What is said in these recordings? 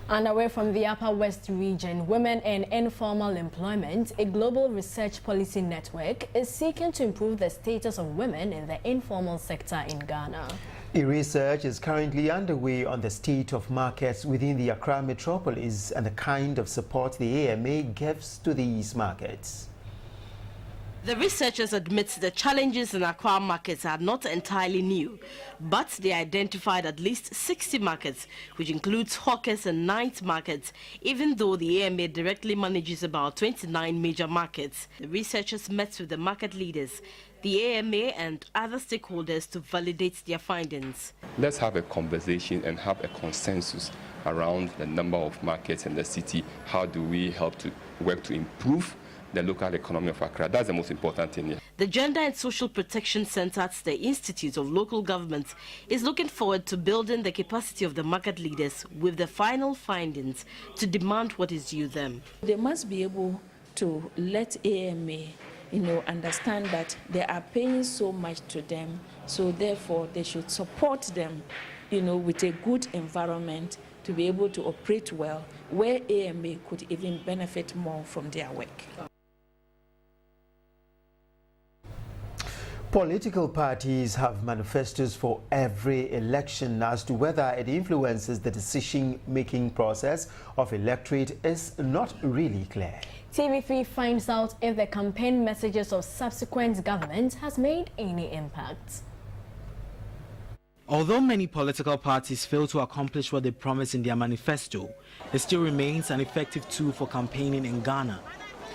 And away from the Upper West region, Women in Informal Employment, a global research policy network, is seeking to improve the status of women in the informal sector in Ghana. A research is currently underway on the state of markets within the Accra metropolis and the kind of support the AMA gives to these markets. The researchers admit the challenges in Accra markets are not entirely new, but they identified at least 60 markets, which includes hawkers and night markets, even though the AMA directly manages about 29 major markets. The researchers met with the market leaders, the AMA and other stakeholders to validate their findings. Let's have a conversation and have a consensus around the number of markets in the city. How do we help to work to improve the local economy of Accra? That's the most important thing here. The Gender and Social Protection Center at the Institute of Local Government is looking forward to building the capacity of the market leaders with the final findings to demand what is due them. They must be able to let AMA understand that they are paying so much to them, so therefore they should support them with a good environment to be able to operate well, where AMA could even benefit more from their work. Political parties have manifestos for every election. As to whether it influences the decision-making process of electorate is not really clear. TV3 finds out if the campaign messages of subsequent government has made any impact. Although many political parties fail to accomplish what they promised in their manifesto, it still remains an effective tool for campaigning in Ghana.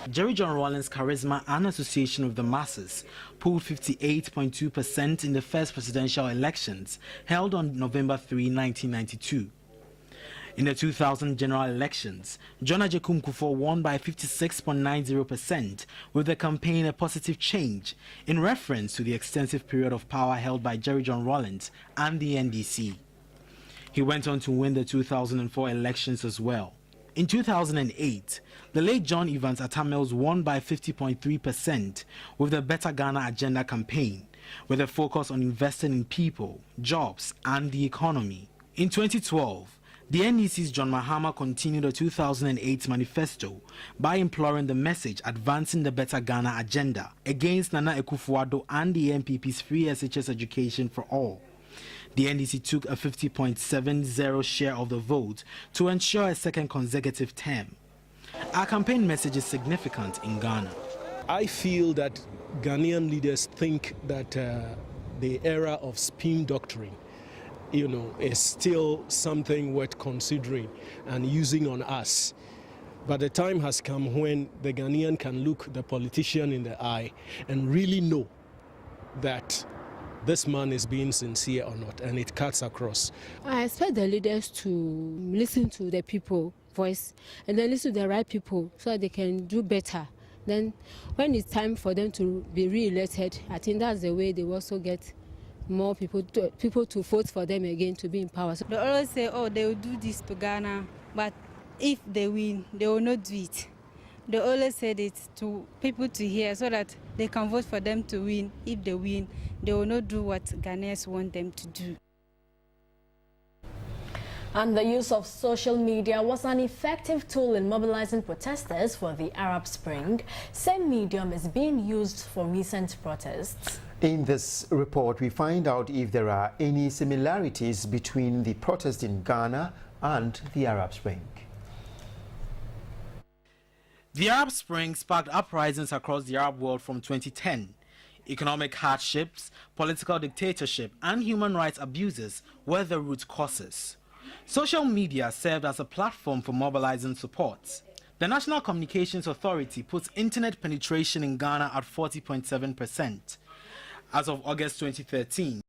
Jerry John Rawlings' Charisma and Association of the Masses polled 58.2% in the first presidential elections held on November 3, 1992. In the 2000 general elections, John Agyekum Kufuor won by 56.90%, with the campaign a positive change in reference to the extensive period of power held by Jerry John Rawlings and the NDC. He went on to win the 2004 elections as well. In 2008, the late John Evans Atta Mills won by 50.3% with the Better Ghana Agenda campaign, with a focus on investing in people, jobs, and the economy. In 2012, the NDC's John Mahama continued the 2008 manifesto by imploring the message advancing the Better Ghana Agenda against Nana Akufo-Addo and the NPP's free SHS education for all. The NDC took a 50.70% share of the vote to ensure a second consecutive term. Our campaign message is significant in Ghana. I feel that Ghanaian leaders think that the era of spin doctrine, is still something worth considering and using on us. But the time has come when the Ghanaian can look the politician in the eye and really know that this man is being sincere or not, and it cuts across. I expect the leaders to listen to the people's voice and then listen to the right people so that they can do better. Then when it's time for them to be re-elected, I think that's the way they also get more people to vote for them again to be in power. They always say, oh, they will do this to Ghana, but if they win, they will not do it. They always said it to people to hear so that they can vote for them to win. If they win, they will not do what Ghanaians want them to do. And the use of social media was an effective tool in mobilizing protesters for the Arab Spring. Same medium is being used for recent protests. In this report, we find out if there are any similarities between the protests in Ghana and the Arab Spring. The Arab Spring sparked uprisings across the Arab world from 2010. Economic hardships, political dictatorship, and human rights abuses were the root causes. Social media served as a platform for mobilizing support. The National Communications Authority puts internet penetration in Ghana at 40.7%. As of August 2013,